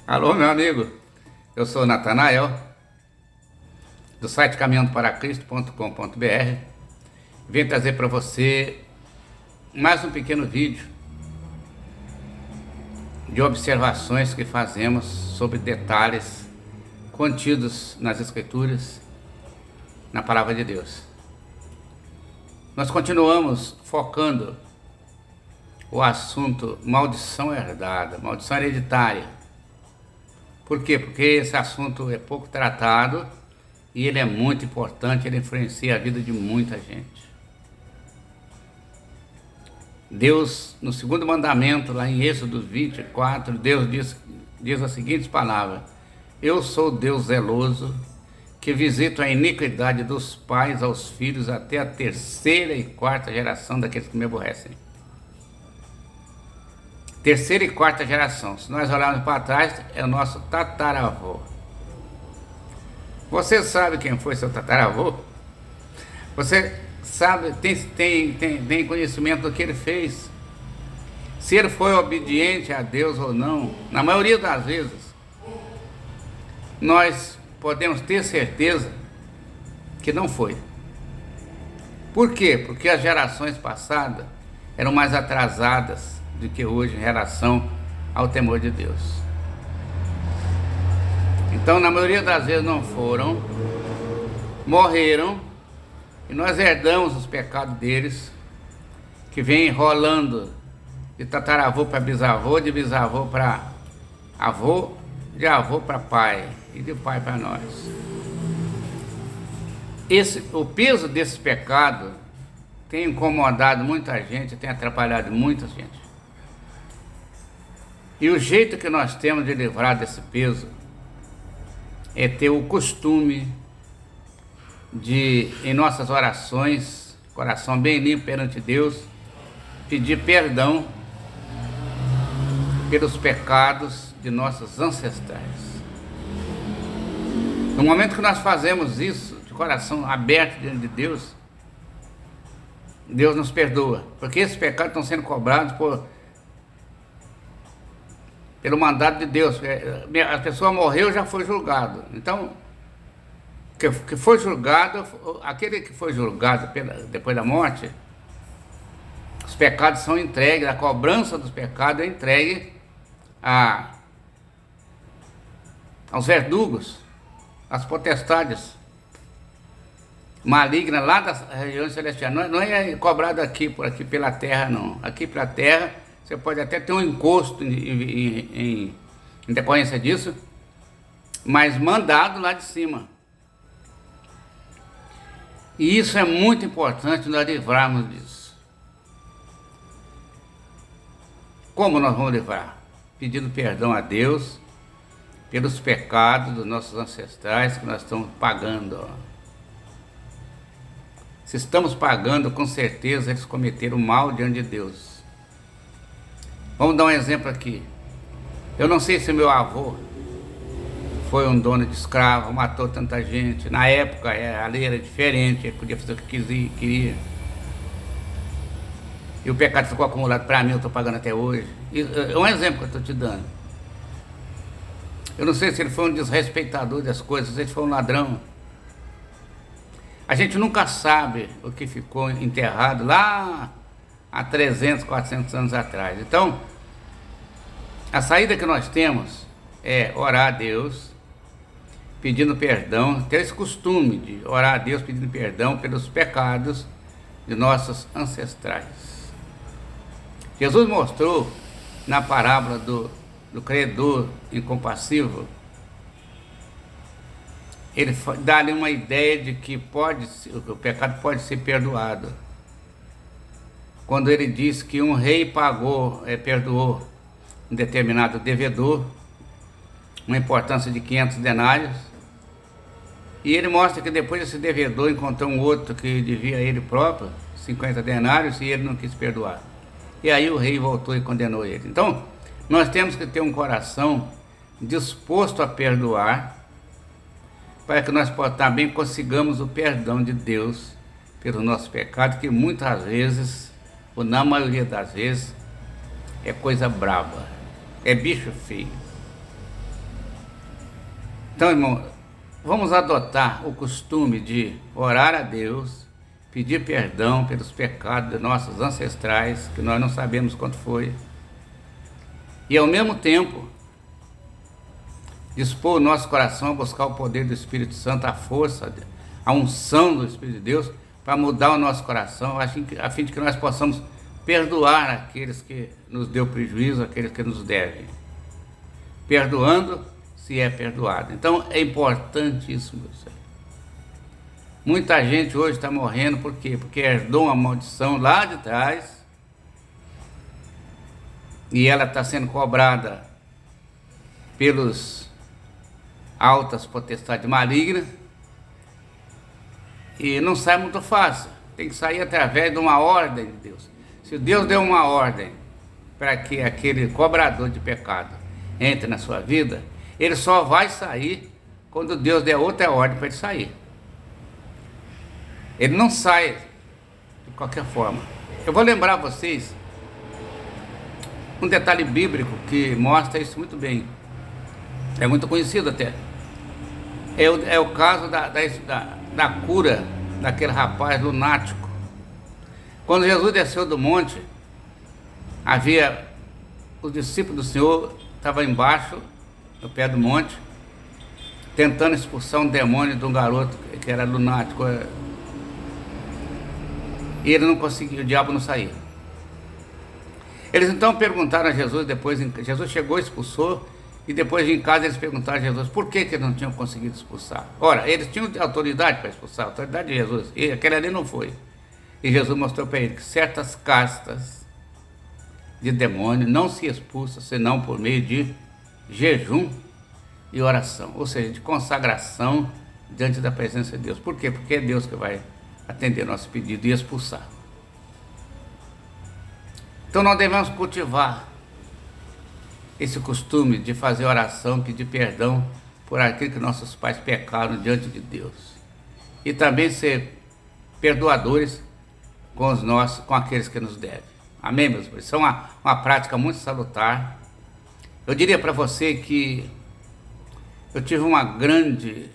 Alô, meu amigo, eu sou Natanael, do site caminhandoparacristo.com.br. Vim trazer para você mais um pequeno vídeo de observações que fazemos sobre detalhes contidos nas Escrituras, na Palavra de Deus. Nós continuamos focando o assunto maldição herdada, maldição hereditária. Por quê? Porque esse assunto é pouco tratado e ele é muito importante, ele influencia a vida de muita gente. Deus, no segundo mandamento, lá em Êxodo 24, Deus diz as seguintes palavras: Eu sou Deus zeloso, que visito a iniquidade dos pais aos filhos até a terceira e quarta geração daqueles que me aborrecem. Terceira e quarta geração, se nós olharmos para trás, é o nosso tataravô. Você sabe quem foi seu tataravô? Você sabe, tem conhecimento do que ele fez? Se ele foi obediente a Deus ou não? Na maioria das vezes, nós podemos ter certeza que não foi. Por quê? Porque as gerações passadas eram mais atrasadas do que hoje em relação ao temor de Deus. Então, na maioria das vezes não foram, morreram, e nós herdamos os pecados deles, que vem rolando de tataravô para bisavô, de bisavô para avô, de avô para pai, e de pai para nós. O peso desse pecado tem incomodado muita gente, tem atrapalhado muita gente. E o jeito que nós temos de livrar desse peso é ter o costume de, em nossas orações, coração bem limpo perante Deus, pedir perdão pelos pecados de nossos ancestrais. No momento que nós fazemos isso, de coração aberto diante de Deus, Deus nos perdoa, porque esses pecados estão sendo cobrados pelo mandato de Deus. A pessoa morreu, já foi julgado. Então, que foi julgado, aquele que foi julgado depois da morte, os pecados são entregues, a cobrança dos pecados é entregue aos verdugos, às potestades malignas lá das regiões celestiais. Não é cobrado aqui pela terra, não. Aqui pela terra, você pode até ter um encosto em decorrência disso, mas mandado lá de cima. E isso é muito importante nós livrarmos disso. Como nós vamos livrar? Pedindo perdão a Deus pelos pecados dos nossos ancestrais que nós estamos pagando. Se estamos pagando, com certeza eles cometeram mal diante de Deus. Vamos dar um exemplo aqui. Eu não sei se meu avô foi um dono de escravo, matou tanta gente. Na época a lei era diferente, ele podia fazer o que queria. E o pecado ficou acumulado para mim, eu estou pagando até hoje. É um exemplo que eu estou te dando. Eu não sei se ele foi um desrespeitador das coisas, se ele foi um ladrão. A gente nunca sabe o que ficou enterrado lá há 300, 400 anos atrás. Então, a saída que nós temos é orar a Deus, pedindo perdão, ter esse costume de orar a Deus pedindo perdão pelos pecados de nossos ancestrais. Jesus mostrou na parábola do credor incompassivo, ele dá-lhe uma ideia de que o pecado pode ser perdoado. Quando ele diz que um rei perdoou um determinado devedor, uma importância de 500 denários, e ele mostra que depois esse devedor encontrou um outro que devia a ele próprio 50 denários e ele não quis perdoar. E aí o rei voltou e condenou ele. Então, nós temos que ter um coração disposto a perdoar, para que nós também consigamos o perdão de Deus pelos nossos pecados, que muitas vezes, ou na maioria das vezes, é coisa braba, é bicho feio. Então, irmão, vamos adotar o costume de orar a Deus, pedir perdão pelos pecados de nossos ancestrais, que nós não sabemos quanto foi, e ao mesmo tempo dispor o nosso coração a buscar o poder do Espírito Santo, a força, a unção do Espírito de Deus, para mudar o nosso coração, a fim de que nós possamos perdoar aqueles que nos deu prejuízo, aqueles que nos devem. Perdoando, se é perdoado. Então é importante isso, meu Senhor. Muita gente hoje está morrendo, por quê? Porque herdou uma maldição lá de trás, e ela está sendo cobrada pelos altas potestades malignas, e não sai muito fácil, tem que sair através de uma ordem de Deus. Se Deus deu uma ordem para que aquele cobrador de pecado entre na sua vida, ele só vai sair quando Deus der outra ordem para ele sair. Ele não sai de qualquer forma. Eu vou lembrar vocês um detalhe bíblico que mostra isso muito bem. É muito conhecido até. É o caso da cura daquele rapaz lunático. Quando Jesus desceu do monte, havia os discípulos do Senhor, estavam embaixo, no pé do monte, tentando expulsar um demônio de um garoto que era lunático. E ele não conseguia, o diabo não saía. Eles então perguntaram a Jesus, Jesus chegou, expulsou, e depois em casa eles perguntaram a Jesus por que eles não tinham conseguido expulsar. Ora, eles tinham autoridade para expulsar, a autoridade de Jesus, e aquele ali não foi. E Jesus mostrou para ele que certas castas de demônio não se expulsam senão por meio de jejum e oração, ou seja, de consagração diante da presença de Deus. Por quê? Porque é Deus que vai atender nosso pedido e expulsar. Então nós devemos cultivar esse costume de fazer oração, pedir perdão por aquilo que nossos pais pecaram diante de Deus, e também ser perdoadores com aqueles que nos devem. Amém, meus irmãos? Isso é uma prática muito salutar. Eu diria para você que eu tive uma grande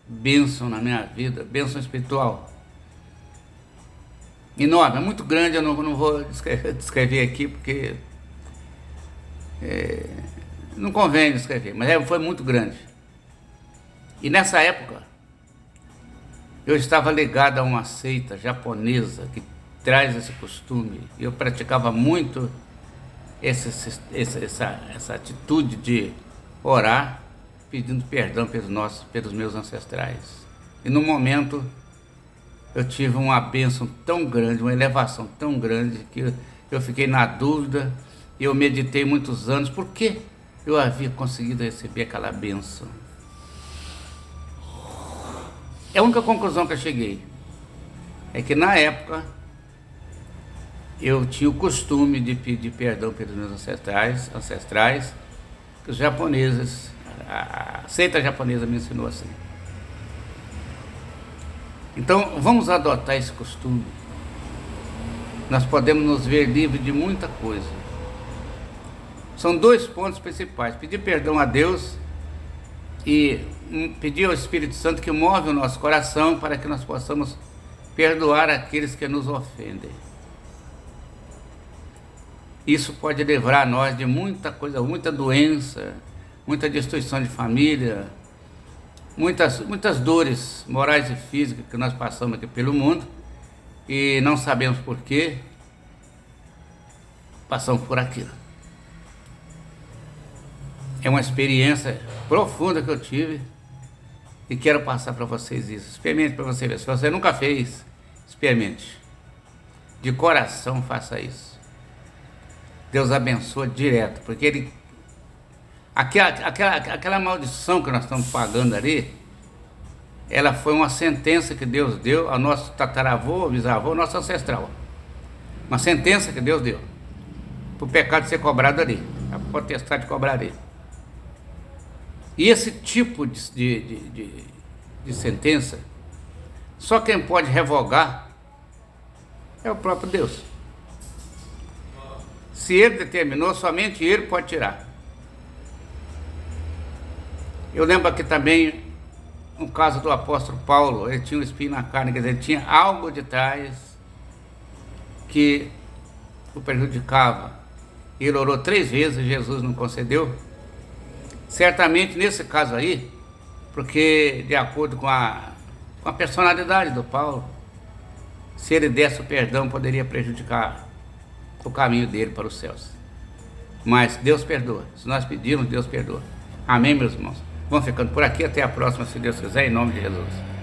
bênção na minha vida, bênção espiritual enorme, muito grande. Eu não vou descrever aqui porque não convém descrever, mas foi muito grande. E nessa época eu estava ligado a uma seita japonesa que traz esse costume. Eu praticava muito essa atitude de orar pedindo perdão pelos meus ancestrais. E no momento eu tive uma bênção tão grande, uma elevação tão grande, que eu fiquei na dúvida, e eu meditei muitos anos por que eu havia conseguido receber aquela bênção. A única conclusão que eu cheguei é que na época eu tinha o costume de pedir perdão pelos meus ancestrais, que os japoneses, a seita japonesa me ensinou assim. Então vamos adotar esse costume. Nós podemos nos ver livres de muita coisa. São dois pontos principais: pedir perdão a Deus e pedir ao Espírito Santo que move o nosso coração para que nós possamos perdoar aqueles que nos ofendem. Isso pode livrar nós de muita coisa, muita doença, muita destruição de família, muitas dores morais e físicas que nós passamos aqui pelo mundo e não sabemos por quê passamos por aquilo. É uma experiência profunda que eu tive e quero passar para vocês isso. Experimente para você ver. Se você nunca fez, experimente. De coração faça isso. Deus abençoa direto, porque aquela maldição que nós estamos pagando ali, ela foi uma sentença que Deus deu ao nosso tataravô, bisavô, nosso ancestral. Uma sentença que Deus deu para o pecado ser cobrado ali, a potestade de cobrar ali. E esse tipo de sentença, só quem pode revogar é o próprio Deus. Se Ele determinou, somente Ele pode tirar. Eu lembro aqui também, no caso do apóstolo Paulo, ele tinha um espinho na carne, quer dizer, ele tinha algo de trás que o prejudicava. Ele orou 3 vezes e Jesus não concedeu. Certamente nesse caso aí, porque de acordo com a personalidade do Paulo, se ele desse o perdão, poderia prejudicar o caminho dele para os céus. Mas Deus perdoa. Se nós pedirmos, Deus perdoa. Amém, meus irmãos? Vamos ficando por aqui. Até a próxima, se Deus quiser, em nome de Jesus.